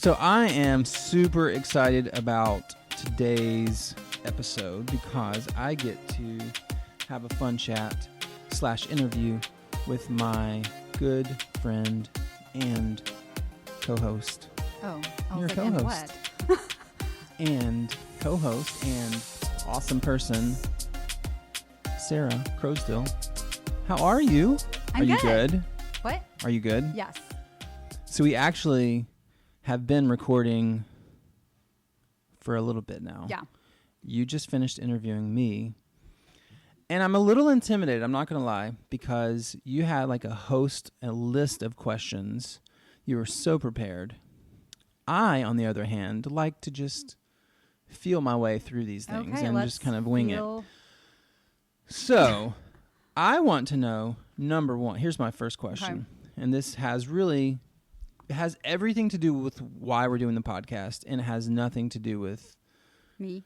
So I am super excited about today's episode because I get to have a fun chat / interview with my good friend and co-host. Oh, I was Your like, co-host. and what? And co-host and awesome person, Sarah Crowsdill. How are you? I'm Are you good. good? What? Are you good? Yes. So we actually have been recording for a little bit now. Yeah. You just finished interviewing me. And I'm a little intimidated, I'm not going to lie, because you had like a list of questions. You were so prepared. I, on the other hand, like to just feel my way through these things Okay, and let's just kind of wing it. feel- So, I want to know, number one, here's my first question. Okay. And this it has everything to do with why we're doing the podcast, and it has nothing to do with Me.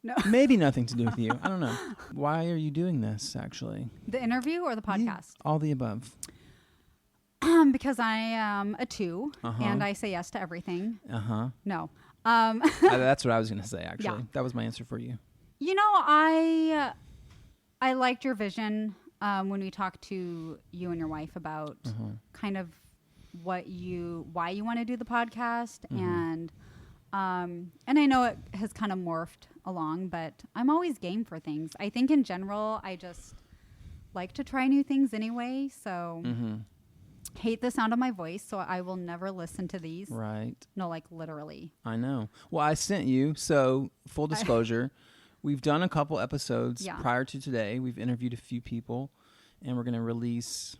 No. maybe nothing to do with you. I don't know. Why are you doing this, actually? The interview or the podcast? All the above. Because I am a 2 Uh-huh. and I say yes to everything. Uh-huh. No. That's what I was going to say, actually. Yeah. That was my answer for you. You know, I liked your vision when we talked to you and your wife about kind of why you want to do the podcast, and I know it has kind of morphed along, but I'm always game for things. I think in general, I just like to try new things anyway. So hate the sound of my voice, so I will never listen to these. Right. No, like literally. I know. Well, I sent you, so full disclosure, we've done a couple episodes prior to today. We've interviewed a few people, and we're going to release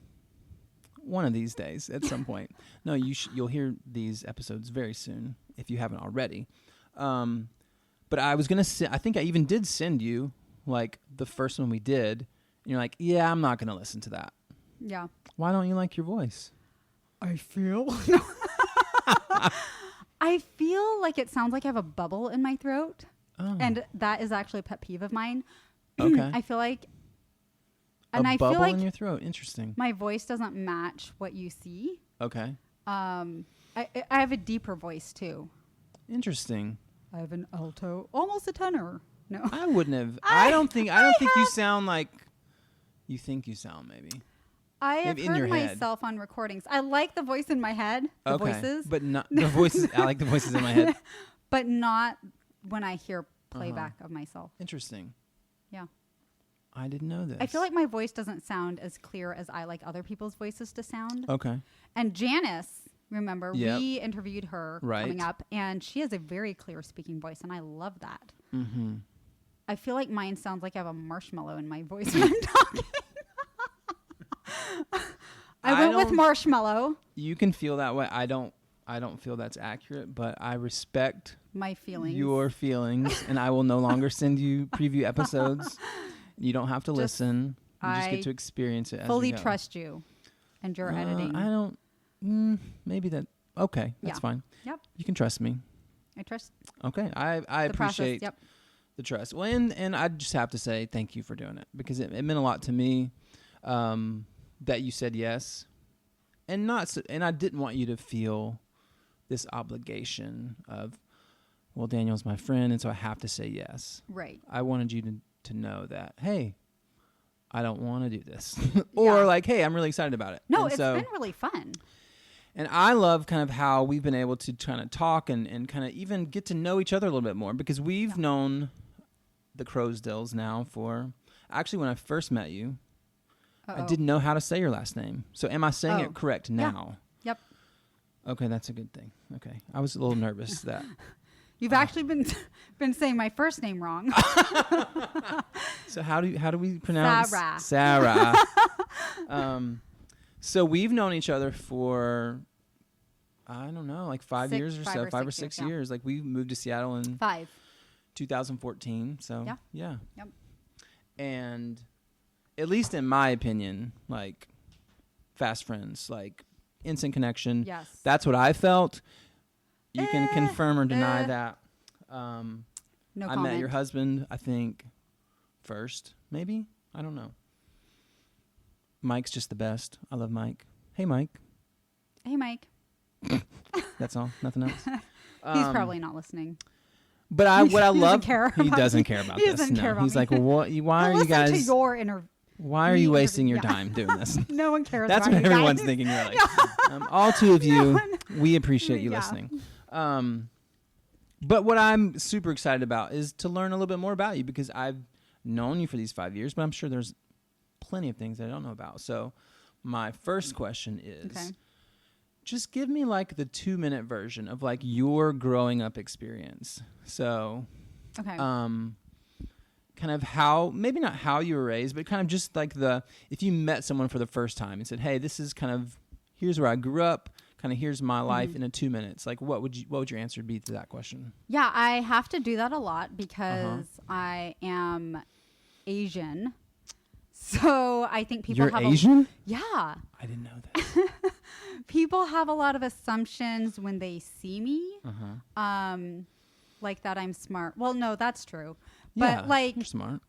one of these days at some point. No, you'll hear these episodes very soon if you haven't already. But I was going to I think I even did send you like the first one we did. And you're like, yeah, I'm not going to listen to that. Yeah. Why don't you like your voice? I feel like it sounds like I have a bubble in my throat. Oh. And that is actually a pet peeve of mine. Okay. I feel like a bubble in your throat. Interesting. My voice doesn't match what you see. Okay. I have a deeper voice too. Interesting. I have an alto, almost a tenor. No. I wouldn't have. I don't think you sound like you think you sound, maybe. I have Maybe in your heard head. myself on recordings. I like the voice in my head, the voices. But not the voices. I like the voices in my head. But not when I hear playback of myself. Interesting. Yeah. I didn't know this. I feel like my voice doesn't sound as clear as I like other people's voices to sound. Okay. And Janice, remember, Yep. we interviewed her coming up, and she has a very clear speaking voice, and I love that. Mm-hmm. I feel like mine sounds like I have a marshmallow in my voice when I'm talking. I went with marshmallow. You can feel that way. I don't feel that's accurate, but I respect My feelings. your feelings, and I will no longer send you preview episodes. You don't have to listen. You just get to experience it. Fully as you go. trust you and your editing. I don't. Maybe that. Okay, that's fine. Yep. You can trust me. I trust. Okay, I the process. appreciate Yep. the trust. Well, and I just have to say thank you for doing it, because it meant a lot to me that you said yes, and I didn't want you to feel this obligation of, well, Daniel's my friend, and so I have to say yes. Right. I wanted you to know that, hey, I don't want to do this, or like, hey, I'm really excited about it. No, and it's been really fun. And I love kind of how we've been able to kind of talk and kind of even get to know each other a little bit more, because we've known the Crowsdills now for, actually when I first met you, I didn't know how to say your last name. So am I saying it correct now? Yep. Okay, that's a good thing. Okay. I was a little nervous that. You've actually been saying my first name wrong. So how do we pronounce Sarah? Sarah. So we've known each other for, I don't know, like 5 years or so, 5 or 6 years. Like we moved to Seattle in 2014. So yeah. Yep. And at least in my opinion, like fast friends, like instant connection. Yes. That's what I felt. You can confirm or deny that. No I comment. met your husband, I think, first, maybe. I don't know. Mike's just the best. I love Mike. Hey, Mike. Hey, Mike. That's all. Nothing else. He's probably not listening. But what I love, he doesn't care about this. He doesn't care about He's me. like, well, why are you guys? To your interview. Why are you wasting your time doing this? No one cares. That's about what everyone's thinking. You're like, all two of you, we appreciate you listening. But what I'm super excited about is to learn a little bit more about you, because I've known you for these 5 years, but I'm sure there's plenty of things I don't know about. So my first question is, just give me like the 2-minute version of like your growing up experience. So, kind of how, maybe not how you were raised, but kind of just like if you met someone for the first time and said, hey, this is kind of, here's where I grew up, kind of here's my life in 2 minutes. Like what would your answer be to that question? Yeah, I have to do that a lot because I am Asian. So I think people You're Asian? Yeah. I didn't know that. People have a lot of assumptions when they see me. Like that I'm smart. Well, no, that's true. But like you're smart.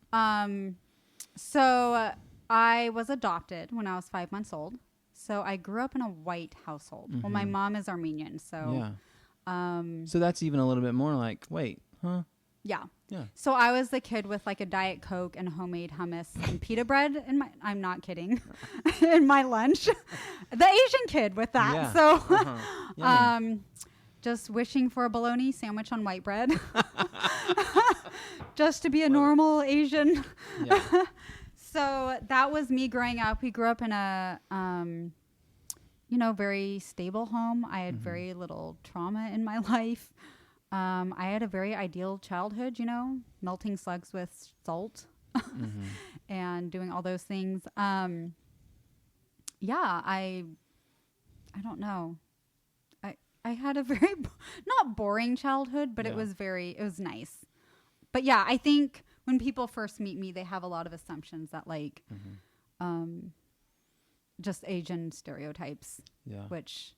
So I was adopted when I was 5 months old. So I grew up in a white household. Well, my mom is Armenian, so so that's even a little bit more like, wait, huh? Yeah. Yeah. So I was the kid with like a Diet Coke and homemade hummus and pita bread in my, I'm not kidding, in my lunch. The Asian kid with that. Yeah. So, just wishing for a bologna sandwich on white bread. Just to be a normal Asian. Yeah. So that was me growing up. We grew up in a, very stable home. I had very little trauma in my life. I had a very ideal childhood, melting slugs with salt and doing all those things. I don't know. I had a very, not boring childhood, but it was nice. But yeah, I think when people first meet me, they have a lot of assumptions that like, just Asian stereotypes, which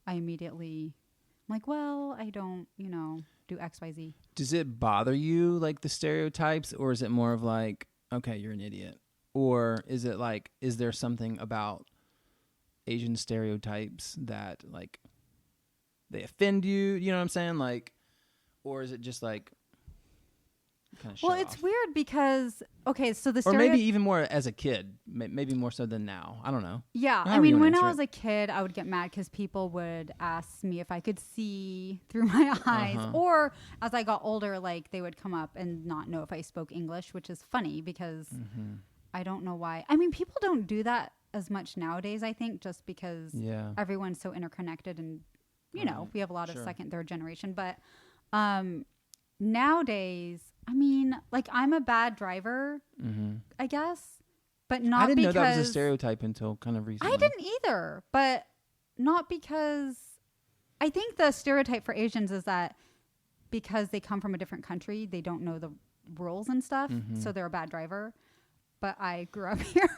I immediately like, well, I don't, do X, Y, Z. Does it bother you, like the stereotypes, or is it more of like, okay, you're an idiot? Or is it like, is there something about Asian stereotypes that like they offend you? You know what I'm saying? Like, or is it just like, kind of it's weird because, so the or maybe even more as a kid, maybe more so than now. I don't know. Yeah. I mean, when I was a kid, I would get mad because people would ask me if I could see through my eyes. Or as I got older, like they would come up and not know if I spoke English, which is funny because I don't know why. I mean, people don't do that as much nowadays, I think, just because everyone's so interconnected and, we have a lot of second, third generation. But nowadays, I mean, like I'm a bad driver, I guess, but not because... I didn't know that was a stereotype until kind of recently. I didn't either, but not because... I think the stereotype for Asians is that because they come from a different country, they don't know the rules and stuff, so they're a bad driver. But I grew up here.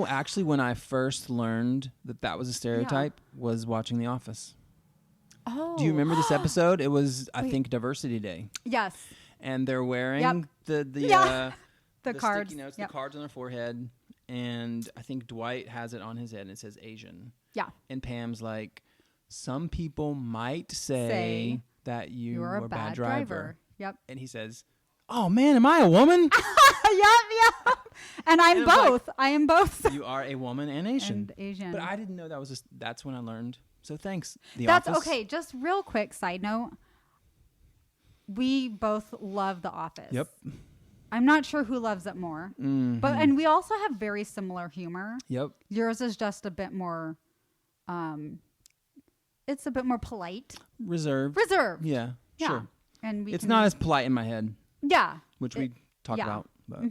Actually, when I first learned that was a stereotype was watching The Office. Oh. Do you remember this episode? It was, I think, Diversity Day. Yes. And they're wearing the cards. Sticky notes, the cards on their forehead. And I think Dwight has it on his head and it says Asian. Yeah. And Pam's like, some people might say that you're a bad driver. Yep. And he says, oh man, am I a woman? Yep. And I'm both. Like, I am both. You are a woman and Asian. Asian. But I didn't know that was that's when I learned. So thanks, The Office. That's okay. Just real quick side note. We both love The Office. Yep. I'm not sure who loves it more. And we also have very similar humor. Yep. Yours is just a bit more, it's a bit more polite. Reserved. Yeah. Sure. And it's not as polite in my head. Yeah. Which we talk about. But.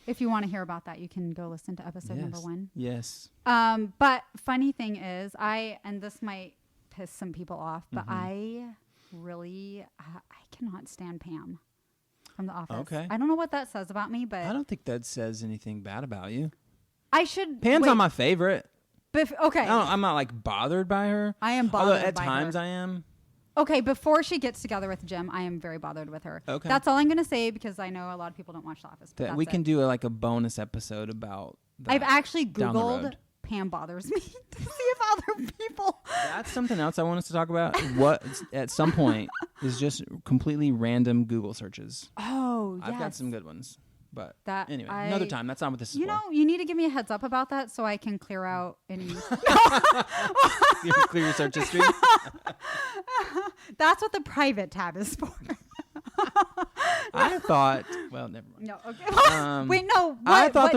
If you want to hear about that, you can go listen to episode number 1. Yes. But funny thing is, and this might piss some people off, but I cannot stand Pam from The Office. Okay. I don't know what that says about me, but I don't think that says anything bad about you. Pam's not my favorite. Okay. I'm not like bothered by her. I am bothered by her. Although at times I am. Okay, before she gets together with Jim, I am very bothered with her. Okay. That's all I'm going to say because I know a lot of people don't watch The Office. We can do a bonus episode about that. I've actually Googled Pam bothers me to see if other people. That's something else I want us to talk about. What at some point is just completely random Google searches. Oh, yes. I've got some good ones. But that anyway, another time. That's not what this is for. You know, you need to give me a heads up about that so I can clear out any... Clear your search history? That's what the private tab is for. I thought... Well, never mind. No, okay. Wait, no. I thought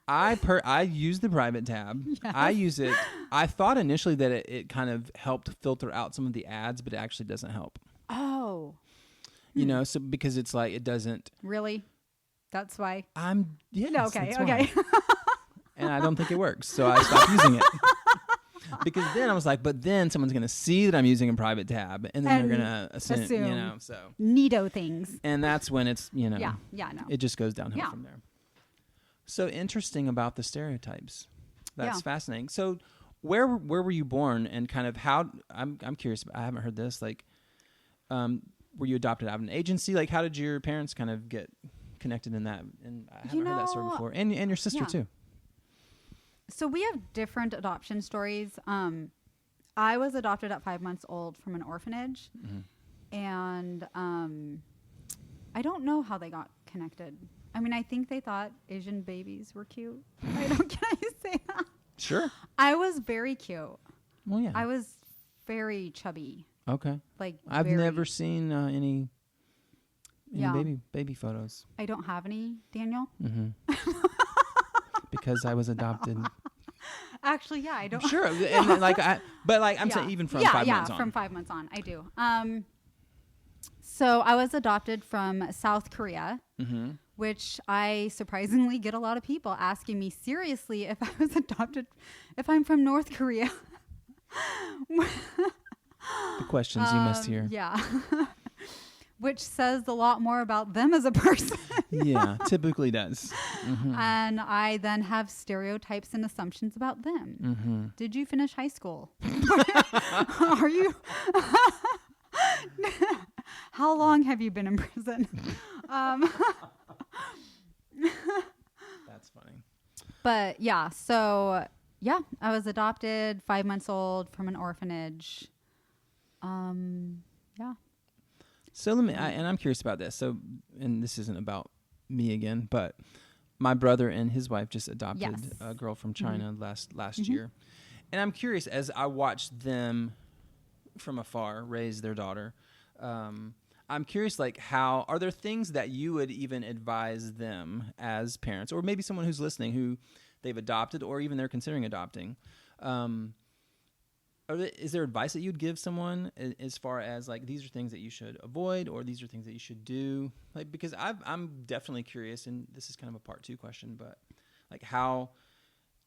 I use the private tab. Yes. I use it. I thought initially that it kind of helped filter out some of the ads, but it actually doesn't help. Oh. You know, so because it's like it doesn't... Really? That's why. Yes, okay. And I don't think it works, so I stopped using it. Because then I was like, but then someone's gonna see that I'm using a private tab, and then they're gonna assume, you know, so neato things. And that's when it's, you know, no, it just goes downhill from there. So interesting about the stereotypes. That's fascinating. So where were you born, and kind of how? I'm curious. I haven't heard this. Like, were you adopted out of an agency? Like, how did your parents kind of get connected in that? And I haven't heard that story before. And your sister too. So we have different adoption stories. I was adopted at 5 months old from an orphanage, and I don't know how they got connected. I mean, I think they thought Asian babies were cute. Can I say that? Sure. I was very cute. Well, yeah. I was very chubby. Okay. Like I've never seen any baby photos. I don't have any, Daniel. Because I was adopted. Actually, yeah, I don't. Sure, and I'm saying even from 5 months on. Yeah, from 5 months on, I do. So I was adopted from South Korea, which I surprisingly get a lot of people asking me seriously if I was adopted, if I'm from North Korea. The questions you must hear. Yeah. Which says a lot more about them as a person. Yeah, typically does. And I then have stereotypes and assumptions about them. Did you finish high school? Are you? How long have you been in prison? That's funny. But yeah, so yeah, I was adopted 5 months old from an orphanage. Yeah. So and I'm curious about this. So, and this isn't about me again, but my brother and his wife just adopted a girl from China last year. And I'm curious, as I watched them from afar raise their daughter, I'm curious, like, how are there things that you would even advise them as parents, or maybe someone who's listening who they've adopted or even they're considering adopting? Is there advice that you'd give someone as far as like these are things that you should avoid or these are things that you should do? Like, because I'm definitely curious, and this is kind of a part 2 question, but like how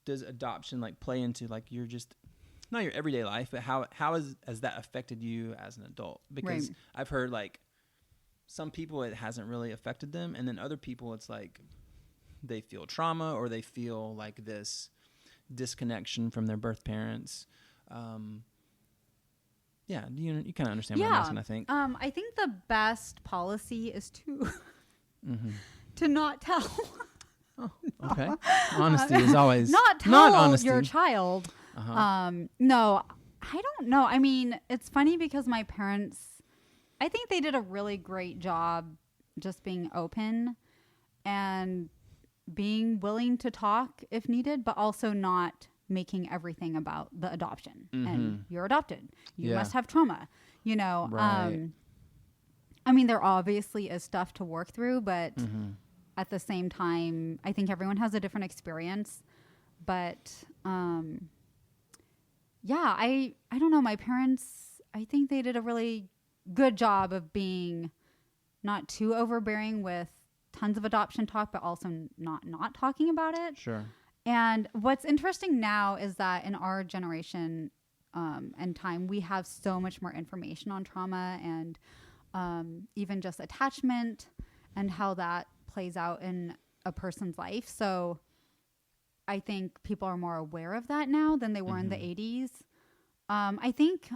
does adoption like play into like your just not your everyday life, but how has that affected you as an adult? Because I've heard like some people it hasn't really affected them, and then other people it's like they feel trauma or they feel like this disconnection from their birth parents. Yeah, you kind of understand what I'm asking, I think. I think the best policy is to to not tell. Oh, okay. Honesty is always not tell your child. No, I don't know. I mean, it's funny because my parents, I think they did a really great job just being open and being willing to talk if needed, but also not making everything about the adoption and you're adopted. You must have trauma, you know. Right. I mean, there obviously is stuff to work through, but at the same time, I think everyone has a different experience. But yeah, I don't know. My parents, I think they did a really good job of being not too overbearing with tons of adoption talk, but also not talking about it. Sure. And what's interesting now is that in our generation and time, we have so much more information on trauma and even just attachment and how that plays out in a person's life. So I think people are more aware of that now than they were in the 80s. I think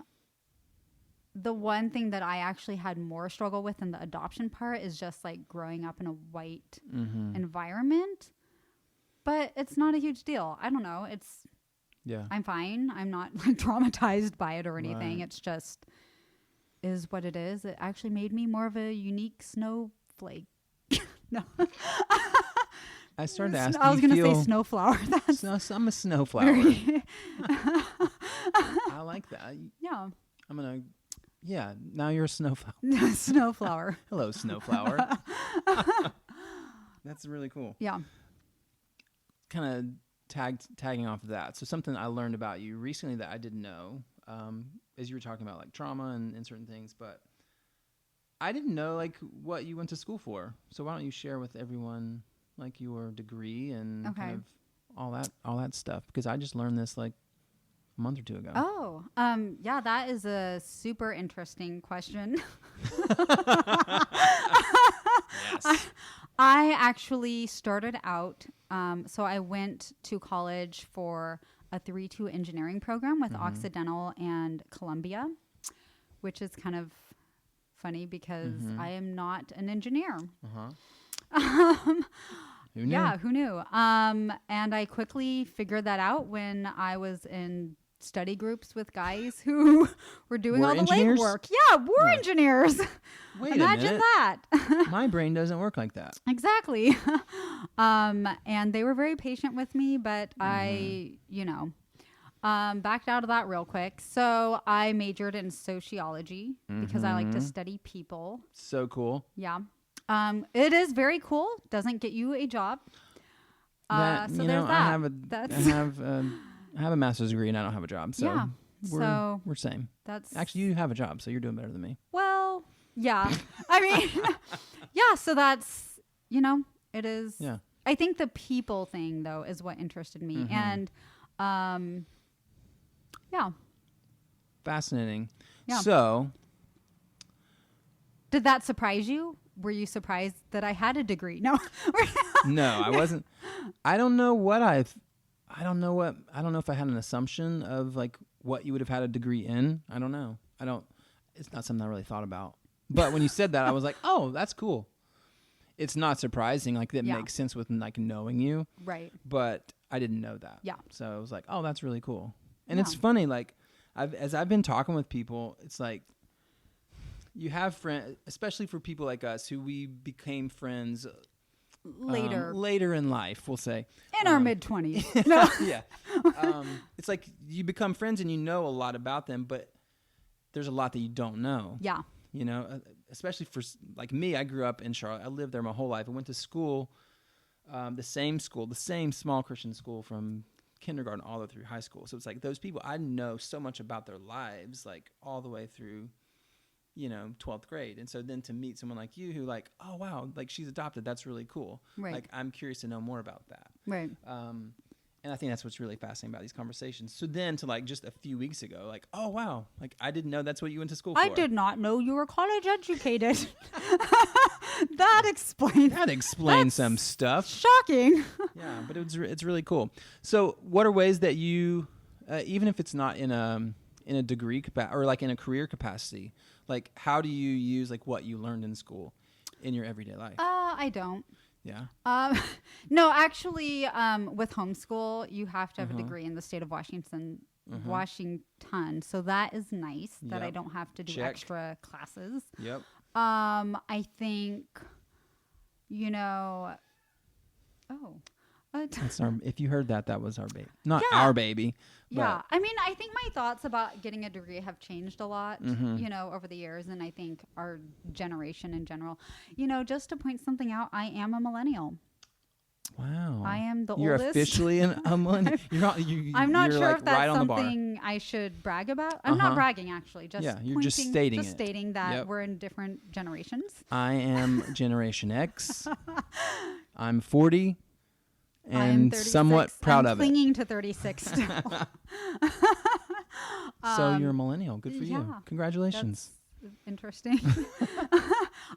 the one thing that I actually had more struggle with in the adoption part is just like growing up in a white environment. But it's not a huge deal. I don't know. Yeah. I'm fine. I'm not like traumatized by it or anything. Right. It's just is what it is. It actually made me more of a unique snowflake. No. I started to ask. I was going to say snowflower. I'm a snowflower. I like that. Yeah. I'm gonna. Yeah. Now you're a snowflower. Snowflower. Hello, snowflower. That's really cool. Yeah. Kind of tagging off of that. So something I learned about you recently that I didn't know, as you were talking about like trauma and certain things, but I didn't know like what you went to school for. So why don't you share with everyone like your degree and kind of all that stuff? Because I just learned this like a month or two ago. Oh, yeah, that is a super interesting question. Yes. I actually started out, so I went to college for a 3-2 engineering program with Occidental and Columbia, which is kind of funny because I am not an engineer. Who knew? Yeah, who knew? And I quickly figured that out when I was in study groups with guys who were doing all the legwork. Yeah, we're engineers. Wait Imagine a minute. that. My brain doesn't work like that. Exactly. And they were very patient with me, but I, backed out of that real quick. So I majored in sociology because I like to study people. So cool. Yeah. It is very cool. Doesn't get you a job. That, so you there's know, that. I have a master's degree and I don't have a job. So Yeah. we're same. That's actually, you have a job, so you're doing better than me. Well, yeah. I mean, yeah. So that's, it is. Yeah. I think the people thing though is what interested me, and yeah. Fascinating. Yeah. So, did that surprise you? Were you surprised that I had a degree? No. no, I wasn't. I don't know if I had an assumption of like what you would have had a degree in. I don't know. It's not something I really thought about. But when you said that, I was like, oh, that's cool. It's not surprising. Like that makes sense with like knowing you. Right. But I didn't know that. Yeah. So I was like, oh, that's really cool. And it's funny, like as I've been talking with people, it's like you have friends, especially for people like us who we became friends later in life, we'll say. In our mid-20s. No. Yeah. It's like you become friends and you know a lot about them, but there's a lot that you don't know. Yeah. Especially for like me, I grew up in Charlotte. I lived there my whole life. I went to school, the same small Christian school from kindergarten all the way through high school. So it's like those people, I know so much about their lives, like all the way through 12th grade. And so then to meet someone like you who like, oh wow, like she's adopted, that's really cool. Right. Like I'm curious to know more about that. Right. And I think that's what's really fascinating about these conversations. So then to like just a few weeks ago, like, oh wow, like I didn't know that's what you went to school for. I did not know you were college educated. That explains some stuff. Shocking. Yeah, but it's really cool. So what are ways that you, even if it's not in a degree or like in a career capacity, like how do you use like what you learned in school in your everyday life? I don't. Yeah. No, actually, with homeschool, you have to have a degree in the state of Washington. So that is nice that I don't have to do extra classes. Yep. I think, if you heard that was our baby, not our baby. Yeah. I mean, I think my thoughts about getting a degree have changed a lot, over the years. And I think our generation in general, just to point something out, I am a millennial. Wow. I am the You're oldest. Officially a millennial. I'm not sure like if that's right something I should brag about. I'm not bragging, actually. You're just stating stating that we're in different generations. I am Generation X. I'm 40. And somewhat proud of it. I'm clinging to 36 still. So you're a millennial. Good for you. Congratulations. That's interesting.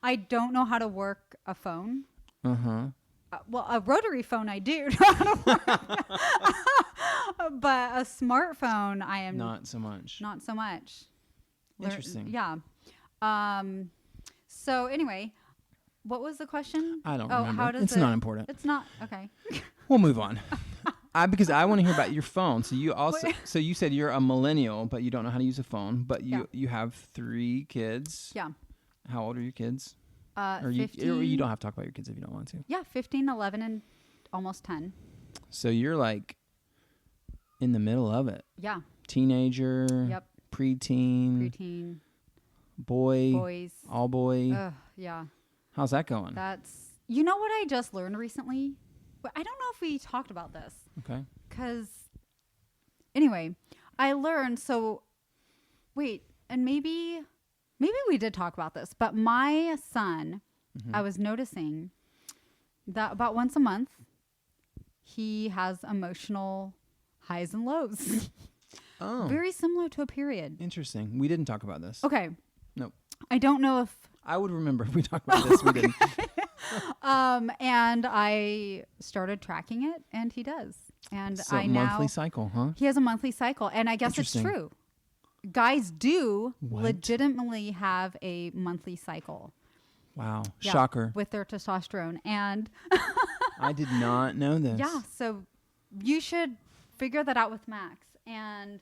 I don't know how to work a phone. Well, a rotary phone I do know how to work. But a smartphone I am not so much. Not so much. Interesting. Yeah. So anyway, what was the question? I don't remember. It's not important. It's not. Okay. We'll move on. Because I want to hear about your phone. So you also, so you said you're a millennial, but you don't know how to use a phone. But you have 3 kids. Yeah. How old are your kids? Or 15. You don't have to talk about your kids if you don't want to. Yeah, 15, 11, and almost 10. So you're like in the middle of it. Yeah. Teenager. Yep. Preteen. Boys. All boy. Yeah. How's that going? You know what I just learned recently? I don't know if we talked about this. Okay. Because, anyway, I learned, and maybe we did talk about this, but my son, I was noticing that about once a month, he has emotional highs and lows. Oh. Very similar to a period. Interesting. We didn't talk about this. Okay. Nope. I don't know if... I would remember if we talked about this. We didn't. And I started tracking it, and he does. And so monthly cycle, huh? He has a monthly cycle, and I guess it's true. Guys do legitimately have a monthly cycle. Wow. Yeah, shocker. With their testosterone. And I did not know this. Yeah, so you should figure that out with Max. And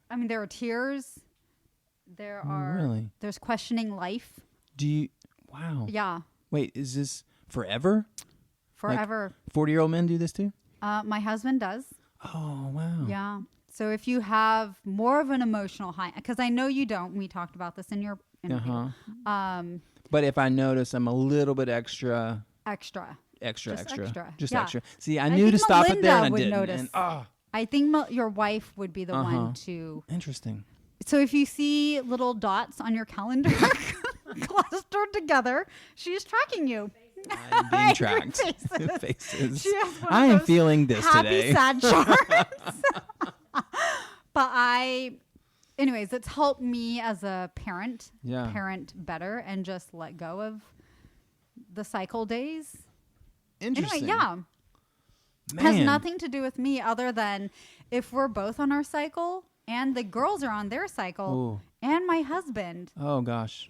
I mean, there are tears. There's questioning life. Wow. Yeah. Wait, is this forever? Forever. Like 40-year-old men do this too? My husband does. Oh, wow. Yeah. So if you have more of an emotional high, because I know you don't. We talked about this in your interview. But if I notice I'm a little bit extra. Extra. See, I knew to stop it there and I didn't. Notice. And, I think your wife would be the one to. Interesting. So if you see little dots on your calendar clustered together, she's tracking you. I'm being tracked. Faces. I am feeling this today. Happy, sad charts. But anyways, it's helped me as a parent better and just let go of the cycle days. Interesting. Anyway, yeah. Man. Has nothing to do with me other than if we're both on our cycle and the girls are on their cycle and my husband. Oh, gosh.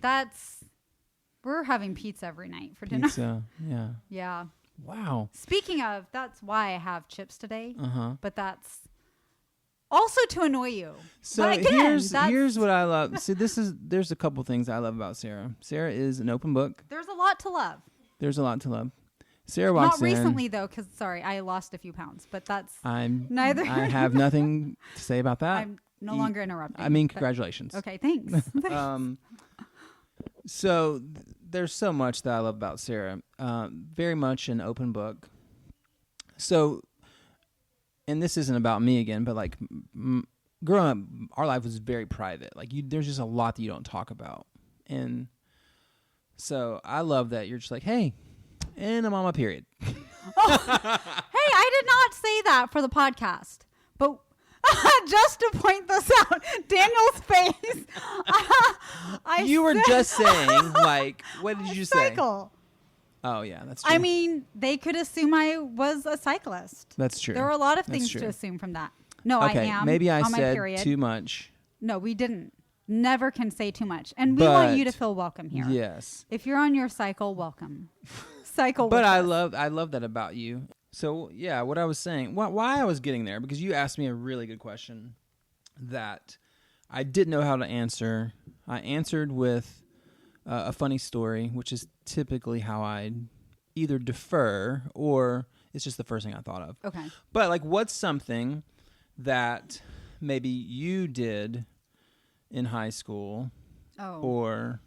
We're having pizza every night for dinner. Pizza, yeah. Yeah. Wow. Speaking of, that's why I have chips today. But that's also to annoy you. So again, here's what I love. See, there's a couple things I love about Sarah. Sarah is an open book. There's a lot to love. Sarah walks in. Not recently, though, because, sorry, I lost a few pounds, but that's neither. I have nothing to say about that. I'm no longer interrupting. I mean, congratulations. Okay, thanks. So there's so much that I love about Sarah. Very much an open book. So, and this isn't about me again, but like growing up, our life was very private. Like there's just a lot that you don't talk about. And so I love that you're just like, hey, and I'm on my period. Hey, I did not say that for the podcast, but just to point this out, Daniel's face. You were just saying, like, what did you say? Cycle. Oh, yeah, that's true. I mean, they could assume I was a cyclist. That's true. There are a lot of things to assume from that. No, I am. Maybe I on said my period. Too much. No, we didn't. Never can say too much. And we want you to feel welcome here. Yes. If you're on your cycle, welcome. Cycle. But I love that about you. So, yeah, what I was saying, why I was getting there, because you asked me a really good question that I didn't know how to answer. I answered with a funny story, which is typically how I either defer or it's just the first thing I thought of. Okay. But, like, what's something that maybe you did in high school or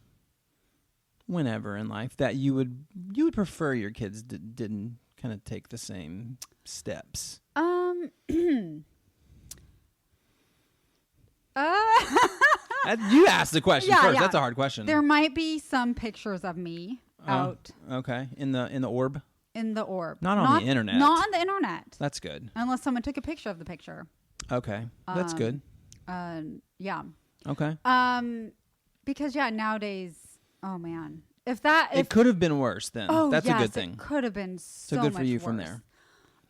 whenever in life that you would prefer your kids didn't kind of take the same steps? You asked the question first. Yeah. That's a hard question. There might be some pictures of me out. Okay. In the orb? In the orb. Not on the internet. Not on the internet. That's good. Unless someone took a picture of the picture. Okay. That's good. Yeah. Okay. Because nowadays, oh man. If it could have been worse then. That's a good thing. It could have been so good much for you worse. from there.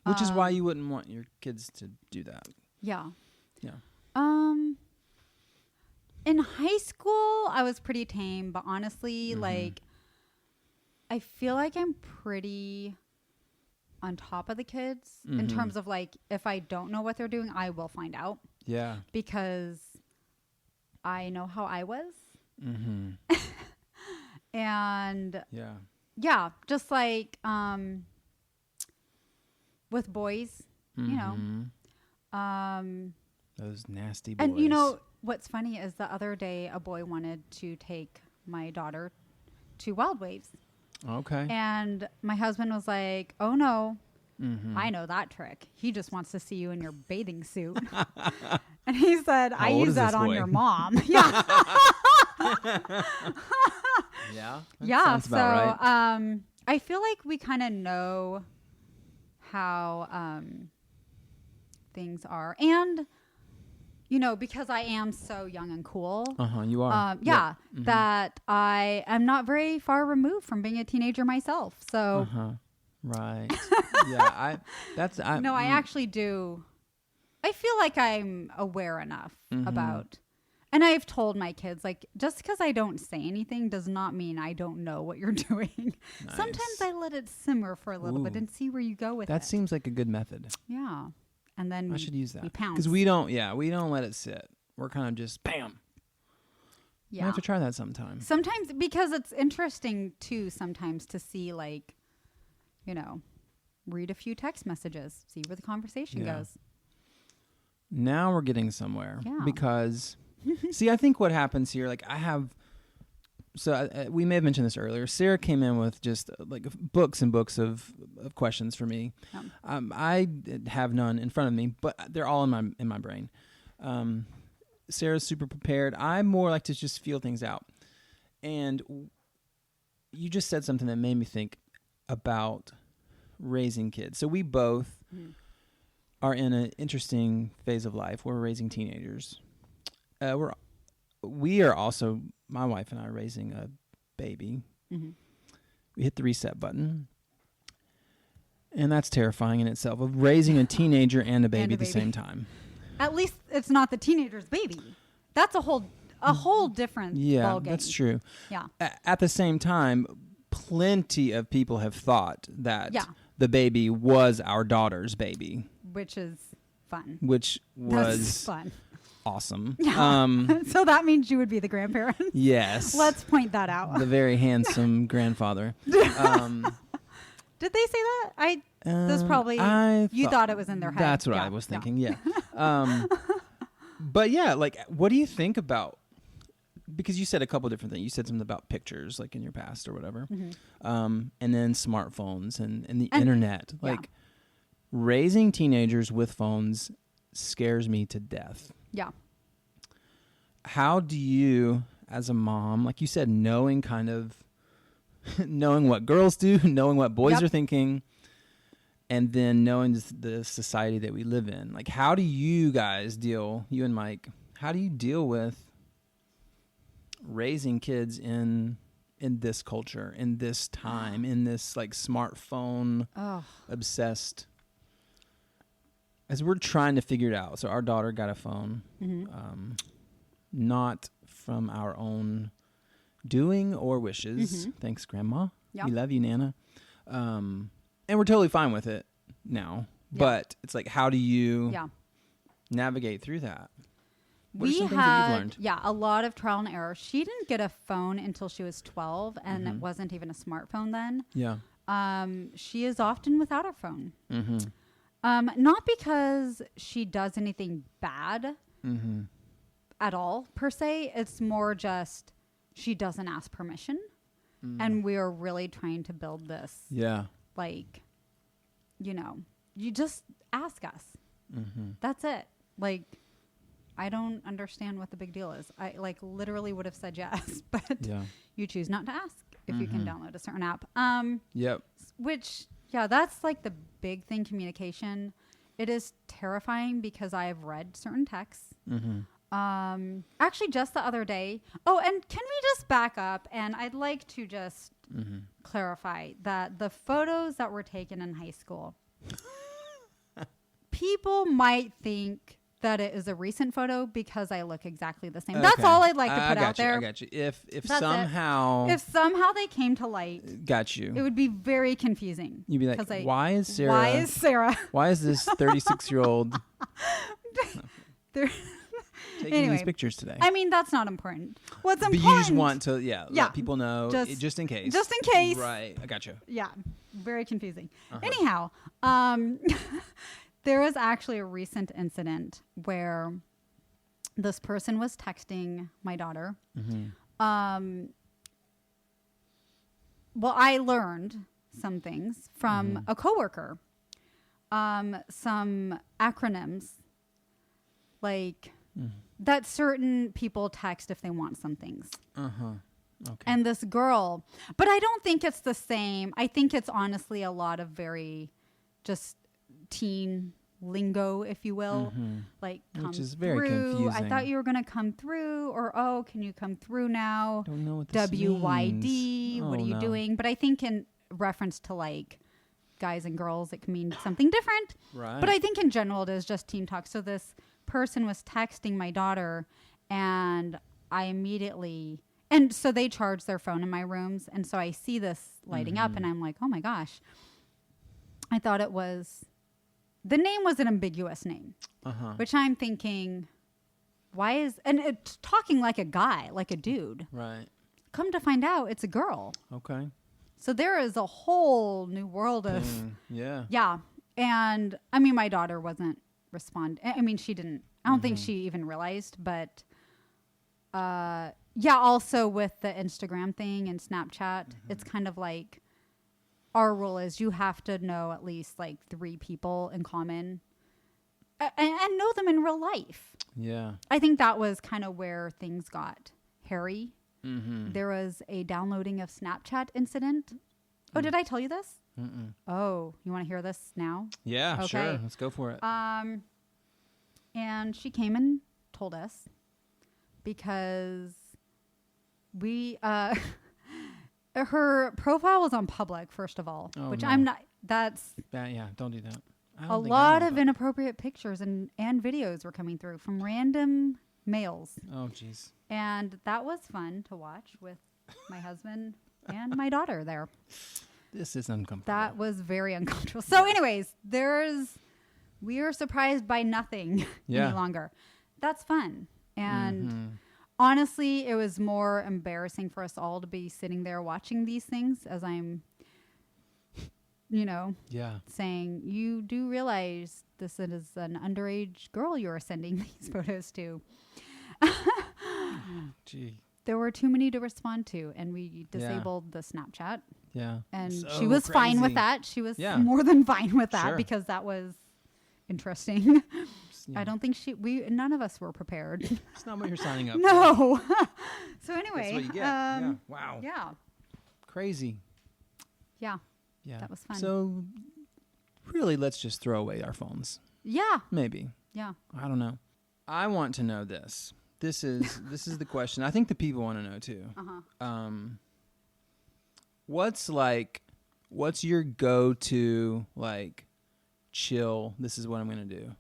Which is why you wouldn't want your kids to do that. Yeah. Yeah. In high school, I was pretty tame, but honestly, like, I feel like I'm pretty on top of the kids in terms of like, if I don't know what they're doing, I will find out. Yeah. Because I know how I was. And yeah, just like with boys, you know, those nasty boys. and you know what's funny is the other day a boy wanted to take my daughter to Wild Waves. Okay. And my husband was like, oh no, I know that trick. He just wants to see you in your bathing suit. And he said, I use that on your mom. Yeah. Yeah. Yeah. So right. I feel like we kind of know how things are. And, you know, because I am so young and cool. You are. Yeah. That I am not very far removed from being a teenager myself. So. Right. Yeah. I actually do. I feel like I'm aware enough about, and I've told my kids, like, just because I don't say anything does not mean I don't know what you're doing. Nice. Sometimes I let it simmer for a little bit and see where you go with it. That seems like a good method. Yeah. And then I should use that. We pounce. Because we don't let it sit. We're kind of just bam. Yeah. I have to try that sometime. Sometimes, because it's interesting too, sometimes to see, like, you know, read a few text messages, see where the conversation goes. Now we're getting somewhere because, see, I think what happens here, like we may have mentioned this earlier. Sarah came in with just like books and books of questions for me. I have none in front of me, but they're all in my brain. Sarah's super prepared. I more like to just feel things out. And you just said something that made me think about raising kids. So we both are in an interesting phase of life. We're raising teenagers. We are also, my wife and I, are raising a baby. We hit the reset button. And that's terrifying in itself, of raising a teenager and a baby at the same time. At least it's not the teenager's baby. That's a whole different ballgame. That's true. Yeah. At the same time, plenty of people have thought that the baby was our daughter's baby. Which is fun. Which was That's fun. Awesome. Yeah. So that means you would be the grandparent? Yes. Let's point that out. The very handsome grandfather. Did they say that? That's probably, you thought it was in their head. That's what I was thinking, yeah. But yeah, like, what do you think about, because you said a couple different things. You said something about pictures, like in your past or whatever. And then smartphones and the internet. Like, raising teenagers with phones scares me to death. Yeah. How do you, as a mom, like you said, knowing what girls do, knowing what boys are thinking, and then knowing the society that we live in, like, how do you guys deal, you and Mike, how do you deal with raising kids in this culture, in this time, in this like smartphone obsessed, as we're trying to figure it out? So our daughter got a phone, not from our own doing or wishes. Thanks, Grandma. Yep. We love you, Nana. And we're totally fine with it now. Yep. But it's like, how do you navigate through that? What are some things that you've learned? Yeah, a lot of trial and error. She didn't get a phone until she was 12, and it wasn't even a smartphone then. Yeah. She is often without her phone. Not because she does anything bad at all, per se. It's more just she doesn't ask permission. And we are really trying to build this. Yeah. Like, you know, you just ask us. That's it. Like, I don't understand what the big deal is. I like literally would have said yes, but you choose not to ask if you can download a certain app. Which, that's like the big thing, communication. It is terrifying because I have read certain texts. Actually, just the other day. Oh, and can we just back up? And I'd like to just clarify that the photos that were taken in high school, people might think that it is a recent photo because I look exactly the same. Okay. That's all I'd like to put out there. I got you. If somehow they came to light, got you. It would be very confusing. You'd be like, why is Sarah? Why is this 36-year-old taking these pictures today? I mean, that's not important. What's important? But you just want to, let people know just in case. Just in case. Right. I got you. Yeah. Very confusing. Anyhow, there was actually a recent incident where this person was texting my daughter. Mm-hmm. Well, I learned some things from a coworker. Some acronyms, like that certain people text if they want some things. Okay. And this girl, but I don't think it's the same. I think it's honestly a lot of very just teen lingo, if you will. Like, which is very confusing. I thought you were going to come through, or, can you come through now? Don't know what this WYD, means. what are you doing? But I think in reference to like guys and girls, it can mean something different. Right. But I think in general, it is just teen talk. So this person was texting my daughter, and I immediately... And so they charge their phone in my rooms. And so I see this lighting up and I'm like, oh my gosh. I thought it was, the name was an ambiguous name, which I'm thinking, why is, and it's talking like a guy, like a dude. Right. Come to find out, it's a girl. Okay. So there is a whole new world of, yeah. And I mean, my daughter wasn't responding. I mean, she didn't, I don't think she even realized, but, yeah, also with the Instagram thing and Snapchat, it's kind of like our rule is you have to know at least like 3 people in common and know them in real life. Yeah. I think that was kind of where things got hairy. There was a downloading of Snapchat incident. Oh, did I tell you this? Oh, you want to hear this now? Yeah, okay. Sure. Let's go for it. And she came and told us because we her profile was on public, first of all, which I'm not. That's yeah. Don't do that. A lot of inappropriate pictures and videos were coming through from random males. Oh, jeez. And that was fun to watch with my husband and my daughter there. This is uncomfortable. That was very uncomfortable. So, anyways, we are surprised by nothing any longer. That's fun. And honestly, it was more embarrassing for us all to be sitting there watching these things as I'm, saying, you do realize this is an underage girl you're sending these photos to. Gee. There were too many to respond to, and we disabled the Snapchat. Yeah. And so she was fine with that. She was more than fine with that because that was interesting. I don't think none of us were prepared. It's not what you're signing up for. So anyway. That's what you get. Wow. Yeah. Crazy. Yeah. Yeah. That was fun. So really, let's just throw away our phones. Yeah. Maybe. Yeah. I don't know. I want to know this. This is the question. I think the people want to know too. What's your go-to like chill, this is what I'm going to do?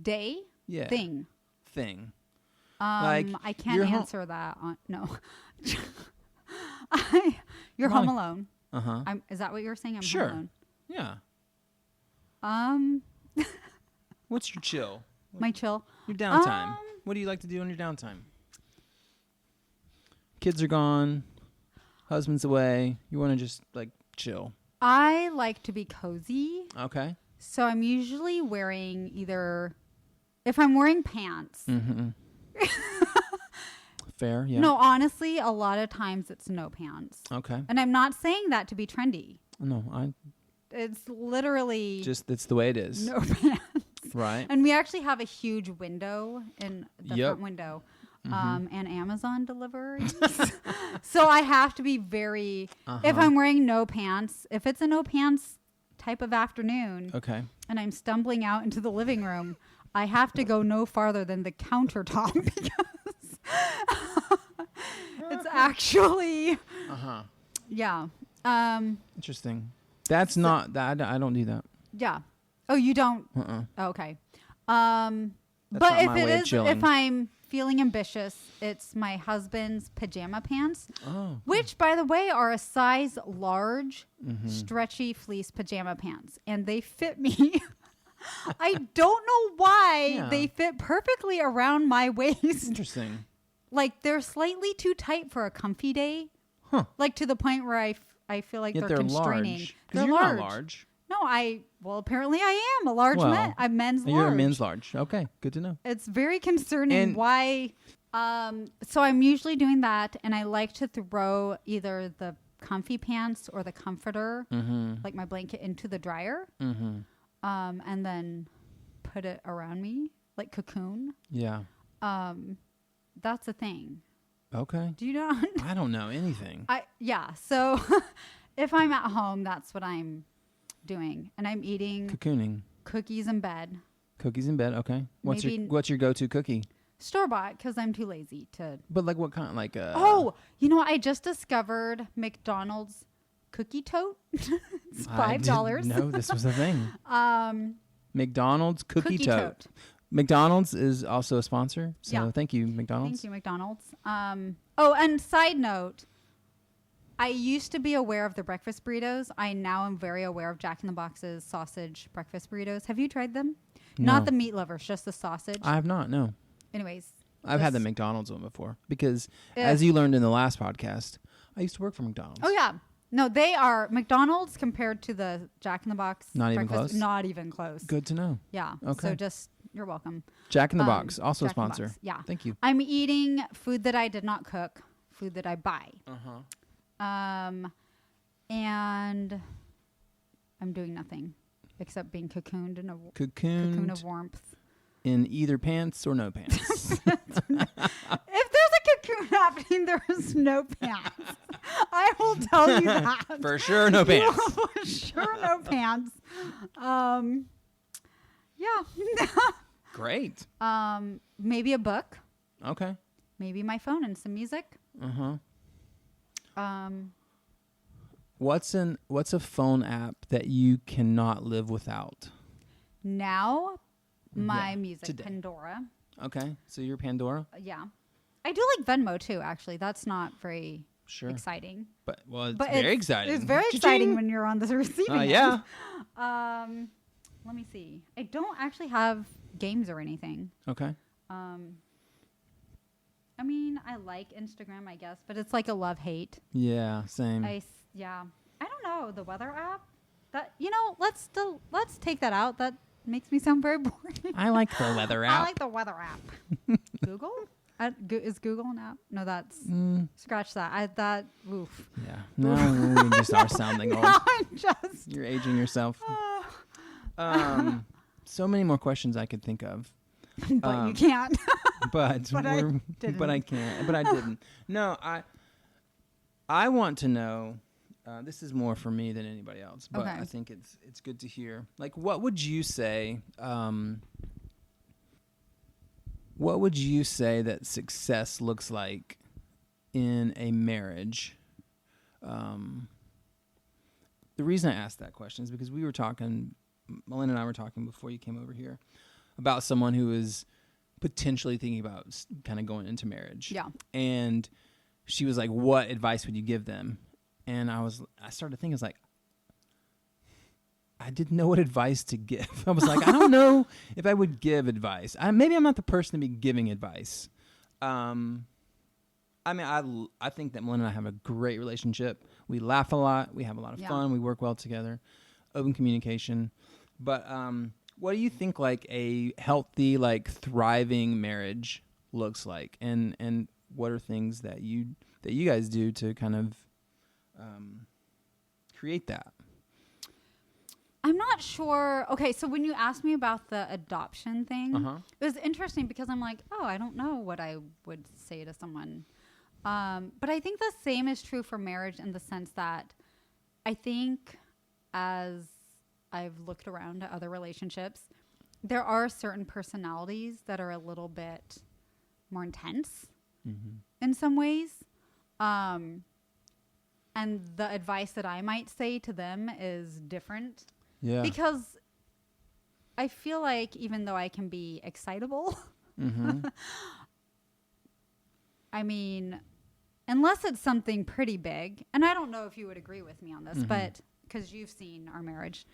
Day? Yeah. Thing. Like I can't answer that. No. You're home alone. Is that what you're saying? I'm home alone. Yeah. What's your chill? My chill? Your downtime. What do you like to do on your downtime? Kids are gone. Husband's away. You want to just like chill. I like to be cozy. Okay. So I'm usually wearing if I'm wearing pants. Fair, yeah. No, honestly, a lot of times it's no pants. Okay. And I'm not saying that to be trendy. No, it's literally it's the way it is. No pants. Right. And we actually have a huge window in the front window. And Amazon deliveries. So I have to be very, if I'm wearing no pants, if it's a no pants type of afternoon, okay, and I'm stumbling out into the living room, I have to go no farther than the countertop because it's actually, yeah. Interesting. That's not that. I don't do that. Yeah. Oh, you don't? Oh, okay. But if I'm feeling ambitious, it's my husband's pajama pants, which, by the way, are a size large, stretchy fleece pajama pants, and they fit me. I don't know why they fit perfectly around my waist. Interesting. Like they're slightly too tight for a comfy day. Huh. Like to the point where I feel like they're constraining. Large. They're large. Not large. No, apparently I am a large man. I'm men's large. You're a men's large. Okay, good to know. It's very concerning why. So I'm usually doing that, and I like to throw either the comfy pants or the comforter, like my blanket, into the dryer, and then put it around me, like cocoon. Yeah. That's a thing. Okay. Do you know? I don't know anything. So if I'm at home, that's what I'm doing, and I'm eating cocooning cookies in bed. Cookies in bed. Okay. What's your go-to cookie? Store-bought, because I'm too lazy to. But like what kind? Like I just discovered McDonald's cookie tote. It's $5. I didn't know this was a thing. McDonald's cookie tote. McDonald's is also a sponsor, so thank you, McDonald's. Thank you, McDonald's. And side note, I used to be aware of the breakfast burritos. I now am very aware of Jack in the Box's sausage breakfast burritos. Have you tried them? No. Not the meat lovers, just the sausage. I have not, no. Anyways. I've had the McDonald's one before because, as you learned in the last podcast, I used to work for McDonald's. Oh, yeah. No, they are McDonald's compared to the Jack in the Box. Not even close? Not even close. Good to know. Yeah. Okay. So you're welcome. Jack in the Box, also Jack a sponsor. Yeah. Thank you. I'm eating food that I did not cook, food that I buy. And I'm doing nothing except being cocooned in a cocoon of warmth. In either pants or no pants. If there's a cocoon happening, there is no pants. I will tell you that. For sure, no pants. For sure, no pants. Yeah. Great. Maybe a book. Okay. Maybe my phone and some music. What's a phone app that you cannot live without? Now, my music, today. Pandora. Okay, so you're Pandora? Yeah. I do like Venmo too, actually. That's not very exciting. But it's very exciting. It's very exciting when you're on the receiving end. Yeah. Let me see. I don't actually have games or anything. Okay. I mean, I like Instagram, I guess, but it's like a love-hate. Yeah, same. I don't know. The weather app? Let's take that out. That makes me sound very boring. I like the weather app. I like the weather app. Google? Is Google an app? No, that's scratch that. Oof. Yeah. No, we just are sounding old. You're aging yourself. So many more questions I could think of. But you can't. but I can't. But I didn't. No, I want to know. This is more for me than anybody else, but I think it's good to hear. Like, what would you say? What would you say that success looks like in a marriage? The reason I asked that question is because we were talking, Melinda and I were talking before you came over here, about someone who is potentially thinking about kind of going into marriage. Yeah. And she was like, what advice would you give them? And I started thinking, I didn't know what advice to give. I was like, I don't know if I would give advice. Maybe I'm not the person to be giving advice. I mean, I think that Melinda and I have a great relationship. We laugh a lot. We have a lot of fun. We work well together. Open communication. But what do you think like a healthy, like thriving marriage looks like? And what are things that you guys do to kind of create that? I'm not sure. Okay, so when you asked me about the adoption thing, it was interesting because I'm like, I don't know what I would say to someone. But I think the same is true for marriage in the sense that I think as I've looked around at other relationships, there are certain personalities that are a little bit more intense in some ways. And the advice that I might say to them is different. Yeah. Because I feel like even though I can be excitable, I mean, unless it's something pretty big, and I don't know if you would agree with me on this, but because you've seen our marriage,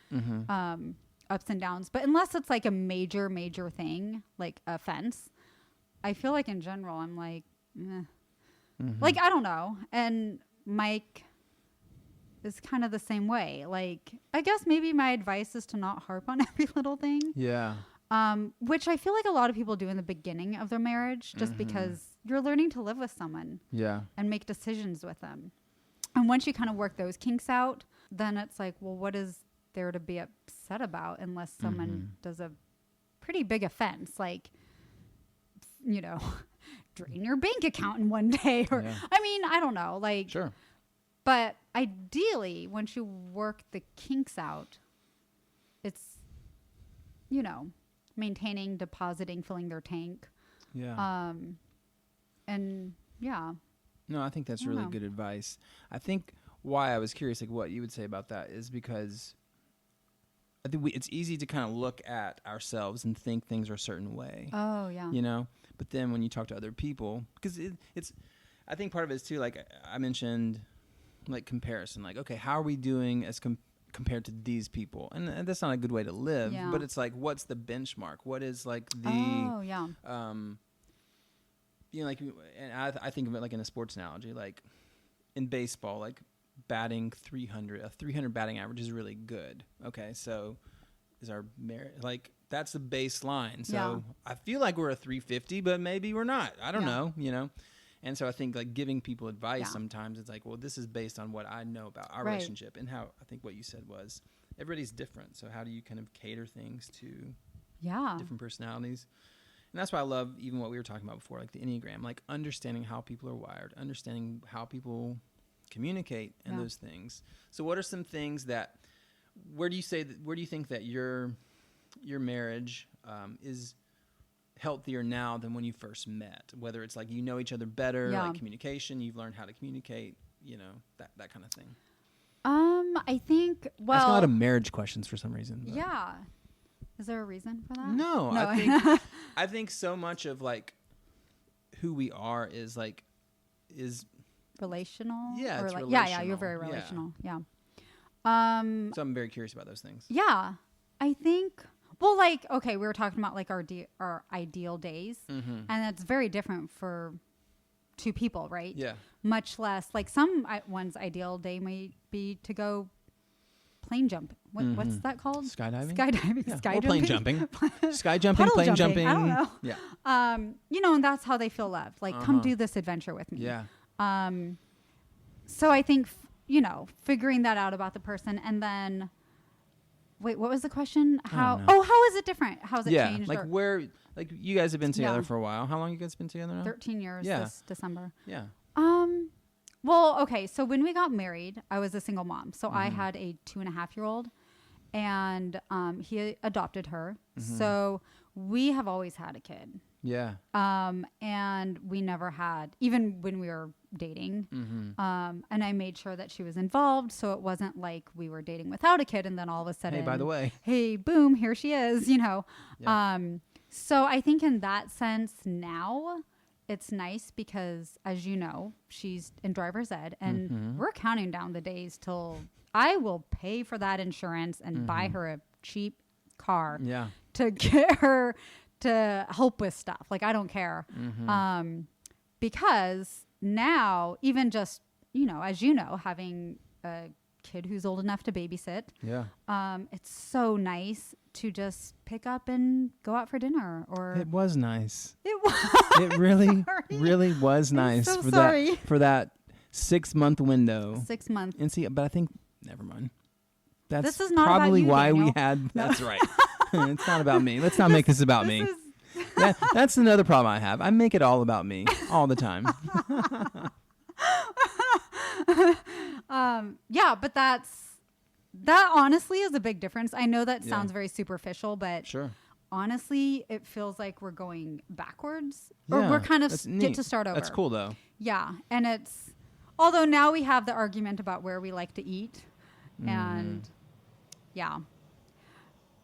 ups and downs, but unless it's like a major thing, like a fence, I feel like in general, I'm like, like, I don't know. And Mike is kind of the same way. Like, I guess maybe my advice is to not harp on every little thing. Yeah. Which I feel like a lot of people do in the beginning of their marriage, just because you're learning to live with someone. Yeah. And make decisions with them. And once you kind of work those kinks out, then it's like, well, what is there to be upset about unless someone does a pretty big offense, like, you know, drain your bank account in one day, or I mean, I don't know, like, sure. But ideally, once you work the kinks out, it's, you know, maintaining, depositing, filling their tank. Yeah. And yeah. No, I think that's really good advice. I think why I was curious, like, what you would say about that is because I think it's easy to kind of look at ourselves and think things are a certain way. Oh, yeah. You know? But then when you talk to other people, because it's, I think part of it is too, like I mentioned, like comparison, like, okay, how are we doing as compared to these people? And that's not a good way to live, but it's like, what's the benchmark? What is like the, you know, like, and I think of it like in a sports analogy, like in baseball, like batting 300, a 300 batting average is really good. Okay. So is our merit, like, that's the baseline. So I feel like we're a 350, but maybe we're not. I don't know, you know? And so I think like giving people advice sometimes it's like, well, this is based on what I know about our relationship, and how I think what you said was everybody's different. So how do you kind of cater things to different personalities? And that's why I love even what we were talking about before, like the enneagram, like understanding how people are wired, understanding how people communicate and those things. So what are some things that, where do you think that your marriage is healthier now than when you first met? Whether it's like, you know each other better, like communication, you've learned how to communicate, you know, that kind of thing. I think, well, that's a lot of marriage questions for some reason. But. Yeah. Is there a reason for that? No. I think so much of like who we are is relational. Yeah. Or it's like, relational. Yeah. You're very relational. Yeah. So I'm very curious about those things. Yeah. I think, well, like, okay, we were talking about like our ideal days, and it's very different for two people, right? Yeah. Much less, like one's ideal day may be to go plane jump. What's that called? Skydiving. Yeah. Sky or jumping. Plane jumping. Sky jumping, plane jumping. I don't know. Yeah. You know, and that's how they feel loved. Like, come do this adventure with me. Yeah. So I think, you know, figuring that out about the person, and then, wait, what was the question? How is it different? How's it changed? Like where, like you guys have been together for a while. How long you guys been together now? 13 years this December. Yeah. Well, okay. So when we got married, I was a single mom. So I had a 2.5-year-old, and he adopted her. So we have always had a kid. Yeah. And we never had, even when we were dating. And I made sure that she was involved, so it wasn't like we were dating without a kid, and then all of a sudden, hey, by the way, hey, boom, here she is, you know. Yeah. So I think in that sense now, it's nice because, as you know, she's in driver's ed, and we're counting down the days till I will pay for that insurance and buy her a cheap car to get her to help with stuff. Like, I don't care. Because now, even just, you know, as you know, having a kid who's old enough to babysit, it's so nice to just pick up and go out for dinner. Or it was nice. It was. It really, really was nice so sorry. for that 6-month window. 6 months. And see, but I think, never mind. That's this is not probably about you, why Daniel. we had. That's right. It's not about me. Let's not make this about me. That's another problem I have. I make it all about me all the time. Yeah, but that honestly is a big difference. I know that sounds very superficial, but sure. Honestly, it feels like we're going backwards, or we're kind of get to start over. That's cool though. Yeah, and it's, although now we have the argument about where we like to eat, and yeah.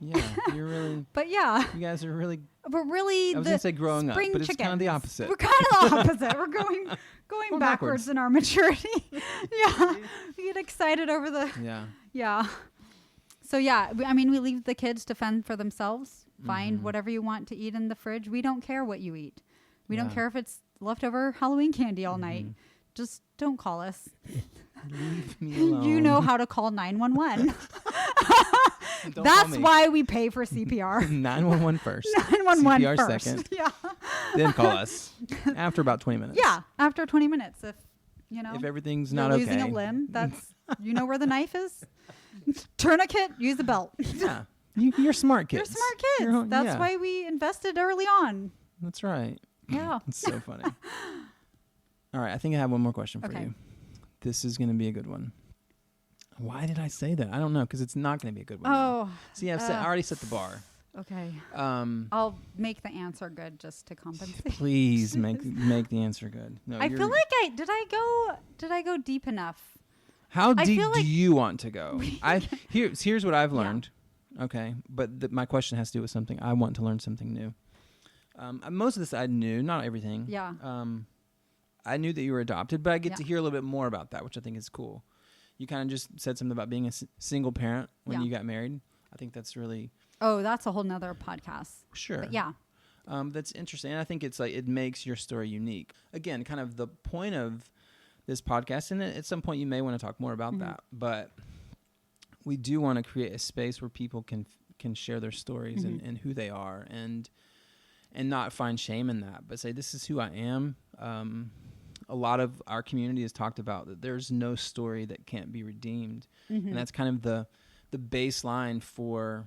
Yeah, you're really. But yeah, you guys are really. We're really. I was gonna say growing up, but it's kind of the opposite. We're kind of the opposite. We're going backwards in our maturity. Yeah, we get excited over the. Yeah. Yeah. So yeah, we leave the kids to fend for themselves. Find whatever you want to eat in the fridge. We don't care what you eat. We don't care if it's leftover Halloween candy all night. Just don't call us. Leave me alone. You know how to call 911. That's why we pay for CPR. 911 first. 911 CPR first. second. Yeah. Then call us after about 20 minutes. Yeah, after 20 minutes. If everything's you're not okay. losing a limb, that's where the knife is. Tourniquet, use a belt. Yeah. You're smart kids. You're smart kids. That's why we invested early on. That's right. Yeah. It's so funny. All right. I think I have one more question for you. This is going to be a good one. Why did I say that? I don't know, because it's not going to be a good one. Oh. See, I already set the bar. Okay. I'll make the answer good just to compensate. Please make the answer good. No, I feel like did I go deep enough? How deep do you want to go? Here's what I've learned. Yeah. Okay, but my question has to do with something. I want to learn something new. Most of this I knew, not everything. Yeah. I knew that you were adopted, but I get to hear a little bit more about that, which I think is cool. You kind of just said something about being a single parent when you got married. I think that's really... Oh, that's a whole nother podcast. Sure. But yeah. That's interesting. And I think it's like it makes your story unique. Again, kind of the point of this podcast, and at some point you may want to talk more about that, but we do want to create a space where people can share their stories and who they are and not find shame in that, but say, this is who I am. A lot of our community has talked about that there's no story that can't be redeemed. And that's kind of the baseline for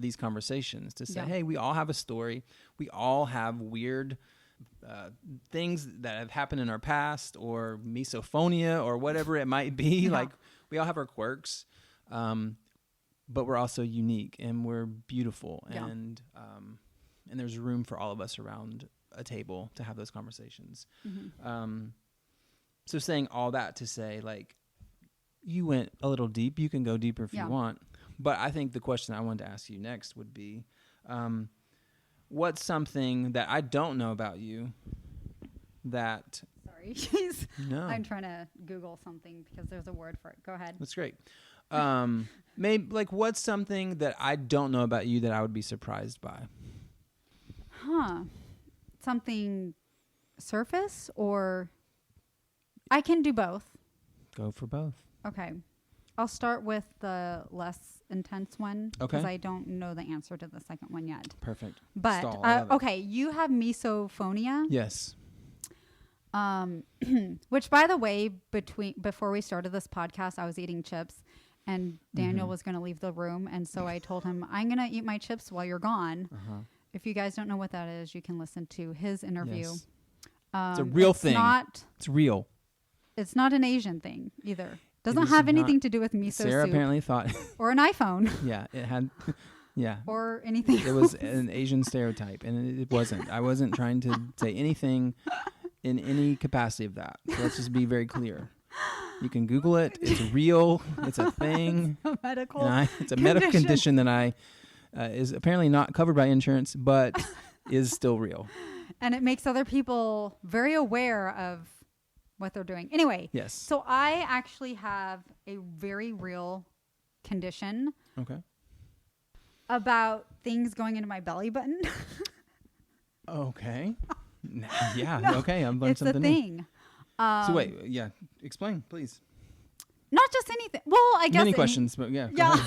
these conversations, to say, hey, we all have a story. We all have weird things that have happened in our past, or misophonia, or whatever it might be. Yeah. Like, we all have our quirks, but we're also unique and we're beautiful. Yeah. And there's room for all of us around a table to have those conversations. So saying all that to say, like, you went a little deep. You can go deeper if you want. But I think the question I wanted to ask you next would be, what's something that I don't know about you that... Sorry. No. I'm trying to Google something because there's a word for it. Go ahead. That's great. Maybe, like, what's something that I don't know about you that I would be surprised by? Something surface, or... I can do both. Go for both. Okay. I'll start with the less intense one, because I don't know the answer to the second one yet. Perfect. But okay, you have misophonia. Yes. Which, by the way, before we started this podcast, I was eating chips, and Daniel was going to leave the room, and so I told him, I'm going to eat my chips while you're gone. If you guys don't know what that is, you can listen to his interview. Yes. It's a real thing. It's real. It's not an Asian thing either. Doesn't have anything to do with miso Sarah soup. Apparently thought. Or an iPhone. Yeah, it had. Yeah. Or anything else. It was an Asian stereotype, and it wasn't. I wasn't trying to say anything in any capacity of that. So let's just be very clear. You can Google it. It's real. It's a thing. It's a medical medical condition that is apparently not covered by insurance, but is still real. And it makes other people very aware of what they're doing. Anyway. Yes. So I actually have a very real condition. Okay. About things going into my belly button. Okay. Yeah. No, okay. I'm learning something new. It's a thing. So wait. Yeah. Explain, please. Not just anything. Well, I guess. Many questions, but yeah. Yeah.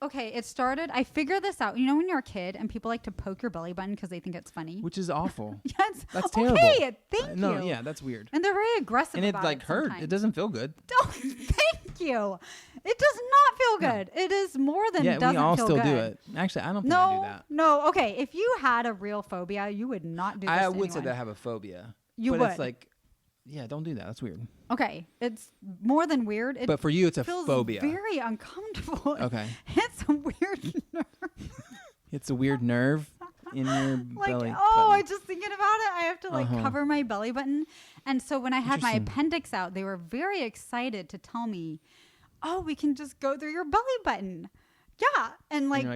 It started, I figured this out. You know when you're a kid and people like to poke your belly button because they think it's funny? Which is awful. Yes. That's terrible. Okay, thank you. No, yeah, that's weird. And they're very aggressive about it. And it hurt. It doesn't feel good. Oh, thank you. It does not feel good. No. It is more than doesn't feel good. Yeah, we all still do it. Actually, I don't think I do that. No, okay. If you had a real phobia, you would not do this I would say that I have a phobia. You would. But it's like, yeah, don't do that. That's weird. Okay. It's more than weird. But for you, it's a phobia. It's very uncomfortable. Okay. It's a weird nerve. It's a weird nerve in your belly button. I just thinking about it. I have to cover my belly button. And so when I had my appendix out, they were very excited to tell me, oh, we can just go through your belly button. Yeah. And like,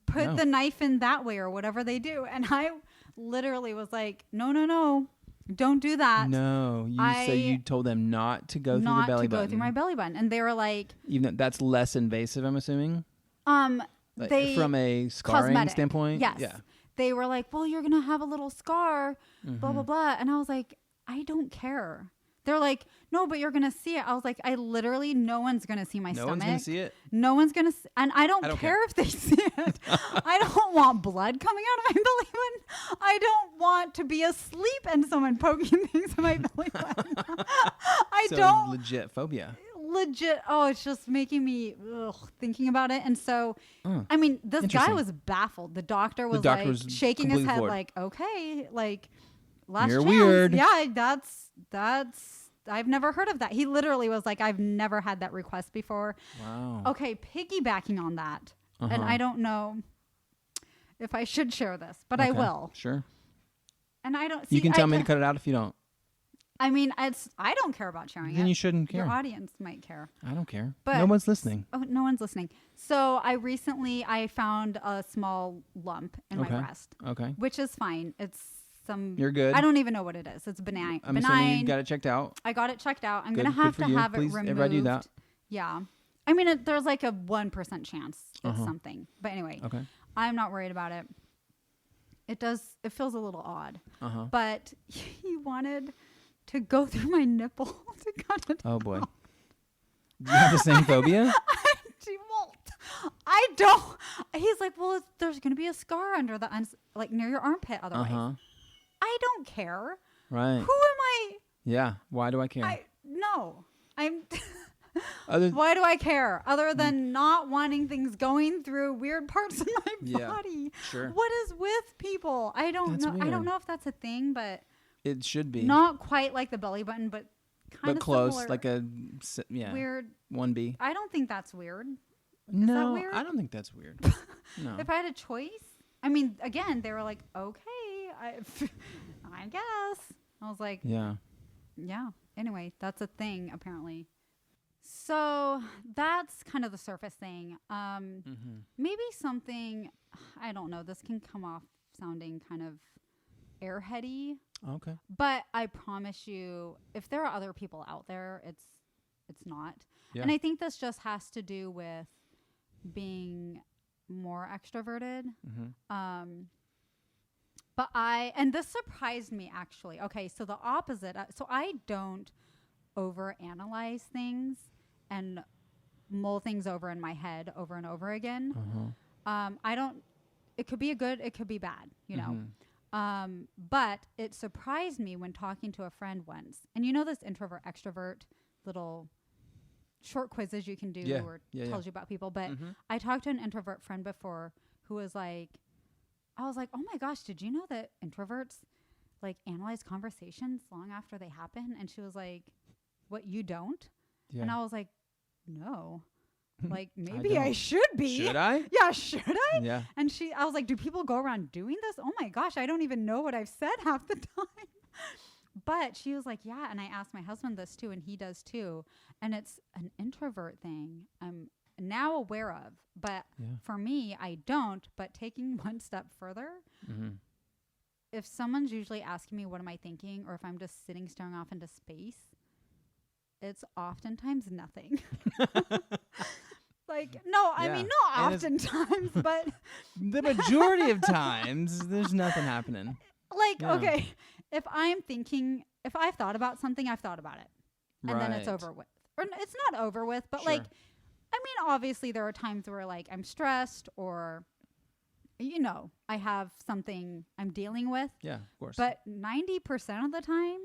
put no. the knife in that way or whatever they do. And I literally was like, no, don't do that. No. So you told them not to go through the belly button. Not to go through my belly button. And they were like. Even though that's less invasive, I'm assuming? They from a scarring cosmetic standpoint? Yes. Yeah. They were like, well, you're going to have a little scar, blah, blah, blah. And I was like, I don't care. They're like, no, but you're going to see it. I was like, no one's going to see my stomach. No one's going to see it? No one's going to see. And I don't care if they see it. I don't want blood coming out of my belly button. I don't want to be asleep and someone poking things in my belly button. Legit phobia. It's just making me thinking about it. And so I mean, this guy was baffled. The doctor was shaking his head like, okay, like last You're chance. weird. Yeah, that's I've never heard of that. He literally was like, I've never had that request before. Wow. Okay, piggybacking on that, and I don't know if I should share this, but I will. Sure. And I don't. You can tell me to cut it out if you don't. I mean, I don't care about sharing it. Then you shouldn't care. Your audience might care. I don't care. But no one's listening. Oh, no one's listening. So I found a small lump in my breast. Okay. Which is fine. It's You're good. I don't even know what it is. It's benign. I'm assuming you got it checked out. I got it checked out. I'm going to have to have it removed. Everybody do that. Yeah. I mean, there's like a 1% chance it's something. But anyway, I'm not worried about it. It feels a little odd. But he wanted to go through my nipple to cut it out. Boy. Do you have the same phobia? I don't. He's like, well, there's going to be a scar under like near your armpit otherwise. I don't care. Right. Who am I? Yeah. Why do I care? Why do I care? Other than not wanting things going through weird parts of my body. Sure. What is with people? I don't know. Weird. I don't know if that's a thing, but it should be. Not quite like the belly button, but kind of close, similar. like a weird 1B. I don't think that's weird. No, that weird? I don't think that's weird. No. If I had a choice, I mean, again, they were like, okay, I guess. I was like, yeah. Anyway, that's a thing apparently. So that's kind of the surface thing. Maybe something, I don't know. This can come off sounding kind of airheady. Okay. But I promise you, if there are other people out there, it's not. Yeah. And I think this just has to do with being more extroverted. And this surprised me actually. Okay, so the opposite. So I don't overanalyze things and mull things over in my head over and over again. I don't. It could be good. It could be bad. You know. But it surprised me when talking to a friend once, and you know this introvert extrovert little short quizzes you can do or tells you about people. But I talked to an introvert friend before who was like, I was like, oh my gosh, did you know that introverts like analyze conversations long after they happen? And she was like, what, you don't? Yeah. And I was like, no. Like, maybe I should be. Should I? Yeah, should I? Yeah. And I was like, do people go around doing this? Oh my gosh, I don't even know what I've said half the time. But she was like, yeah. And I asked my husband this too, and he does too. And it's an introvert thing I'm now aware of. But for me, I don't. But taking one step further, if someone's usually asking me, what am I thinking? Or if I'm just sitting staring off into space, it's oftentimes nothing. Like, no, I mean, not oftentimes, but the majority of times there's nothing happening. Like, okay, if I've thought about something, I've thought about it. And then it's over with. Or it's not over with, but like, I mean, obviously there are times where like I'm stressed or, you know, I have something I'm dealing with. Yeah, of course. But 90% of the time,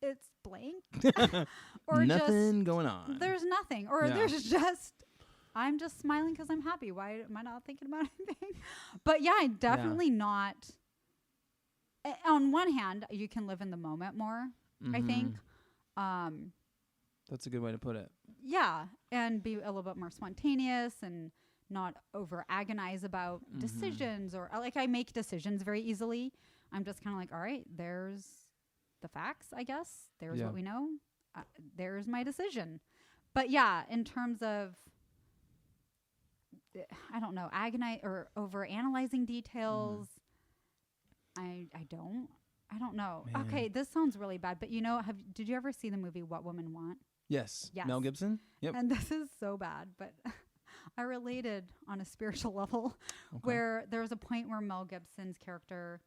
it's blank. Or nothing going on. There's nothing. Or there's just, I'm just smiling because I'm happy. Why am I not thinking about anything? But yeah, I definitely not. On one hand, you can live in the moment more, I think. That's a good way to put it. Yeah. And be a little bit more spontaneous and not over agonize about decisions or like I make decisions very easily. I'm just kind of like, all right, there's the facts, I guess. There's what we know. There's my decision. But yeah, in terms of I don't know, agonize or over analyzing details. I don't know. Man. Okay, this sounds really bad, but did you ever see the movie What Women Want? Yes. Mel Gibson? Yep. And this is so bad, but I related on a spiritual level where there was a point where Mel Gibson's character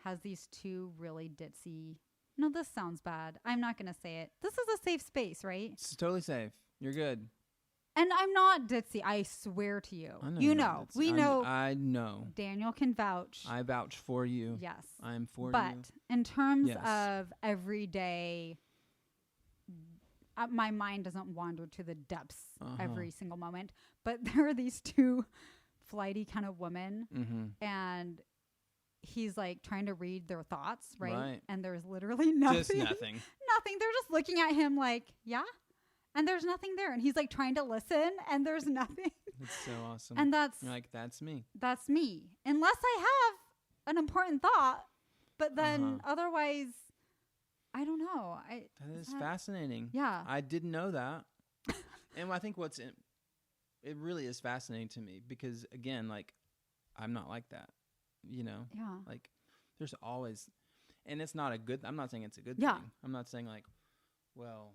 has these two really ditzy. No, this sounds bad. I'm not going to say it. This is a safe space, right? It's totally safe. You're good. And I'm not ditzy. I swear to you. We know. I know. Daniel can vouch. I vouch for you. Yes. I'm for you. But in terms of everyday, my mind doesn't wander to the depths every single moment. But there are these two flighty kind of women, and he's like trying to read their thoughts, right? And there's literally nothing. Just nothing. Nothing. They're just looking at him like, yeah. And there's nothing there. And he's like trying to listen and there's nothing. It's so awesome. And you're like, that's me. That's me. Unless I have an important thought. But then otherwise, I don't know. That is fascinating. Yeah. I didn't know that. And I think it really is fascinating to me because, again, like, I'm not like that, Yeah. Like, there's always, and it's not I'm not saying it's a good thing. I'm not saying like, well,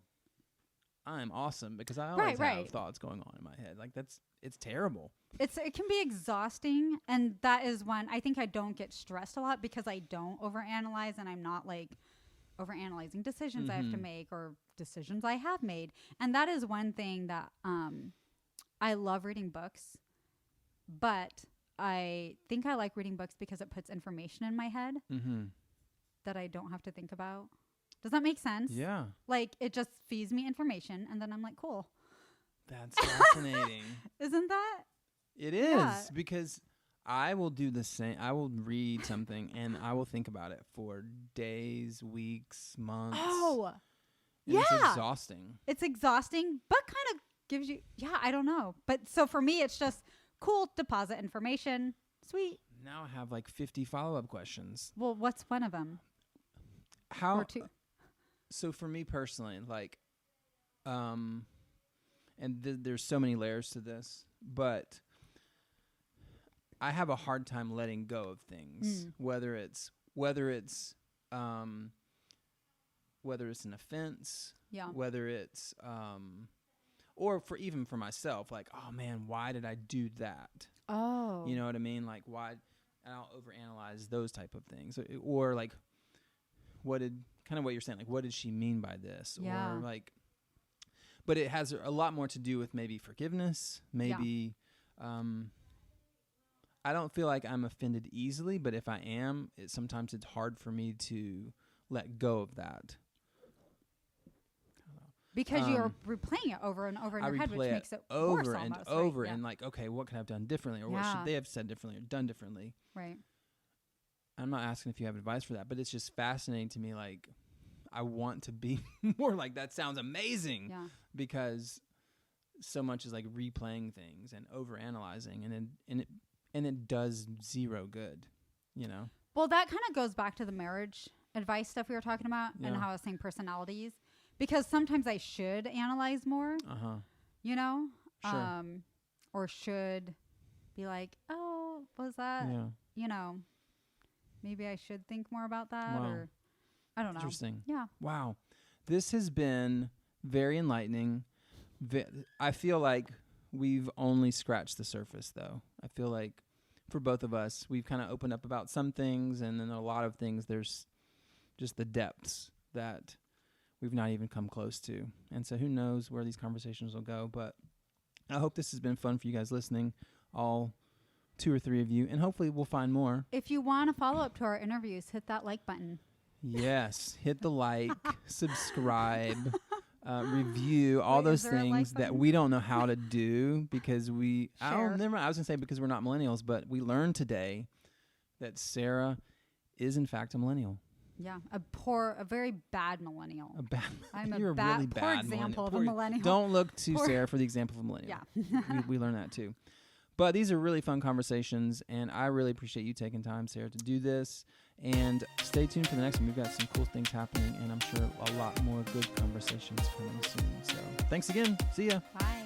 I'm awesome because I always have thoughts going on in my head. Like it's terrible. It can be exhausting. And that is when I think I don't get stressed a lot because I don't overanalyze and I'm not like overanalyzing decisions I have to make or decisions I have made. And that is one thing that I love reading books, but I think I like reading books because it puts information in my head that I don't have to think about. Does that make sense? Yeah. Like it just feeds me information and then I'm like, cool. That's fascinating. Isn't that? It is because I will do the same. I will read something and I will think about it for days, weeks, months. Oh, and it's exhausting. It's exhausting, but kind of gives you, I don't know. But so for me, it's just cool, deposit information. Sweet. Now I have like 50 follow-up questions. Well, what's one of them? How? Or two? So for me personally, like, and there's so many layers to this, but I have a hard time letting go of things, whether it's an offense, whether it's, or even for myself, like, oh man, why did I do that? Oh, you know what I mean? Like why, and I'll overanalyze those type of things, or like, kind of what you're saying, like, what did she mean by this? Yeah. Or like, but it has a lot more to do with maybe forgiveness, maybe, I don't feel like I'm offended easily, but if I am, sometimes it's hard for me to let go of that. Because you're replaying it over and over in your head, which makes it worse over almost, and over, right? and like, okay, what could I have done differently, or what should they have said differently or done differently? Right. I'm not asking if you have advice for that, but it's just fascinating to me. Like, I want to be more like that. Sounds amazing. Yeah. Because so much is like replaying things and overanalyzing, and it does zero good, Well, that kind of goes back to the marriage advice stuff we were talking about and how I was saying personalities. Because sometimes I should analyze more, Sure. Or should be like, oh, was that, maybe I should think more about that, or I don't know. Interesting. Yeah. Wow. This has been very enlightening. I feel like we've only scratched the surface, though. I feel like for both of us, we've kind of opened up about some things, and then a lot of things, there's just the depths that we've not even come close to. And so who knows where these conversations will go, but I hope this has been fun for you guys listening, all 2 or 3 of you, and hopefully we'll find more. If you want to follow up to our interviews, hit that like button. Yes, hit the like, subscribe, review, all those things that we don't know how to do because I was going to say because we're not millennials, but we learned today that Sarah is in fact a millennial. Yeah, a very bad millennial. I'm You're a really poor bad example of a millennial. Don't look to Sarah for the example of a millennial. Yeah. we learned that too. But these are really fun conversations, and I really appreciate you taking time, Sarah, to do this. And stay tuned for the next one. We've got some cool things happening, and I'm sure a lot more good conversations coming soon. So thanks again. See ya. Bye.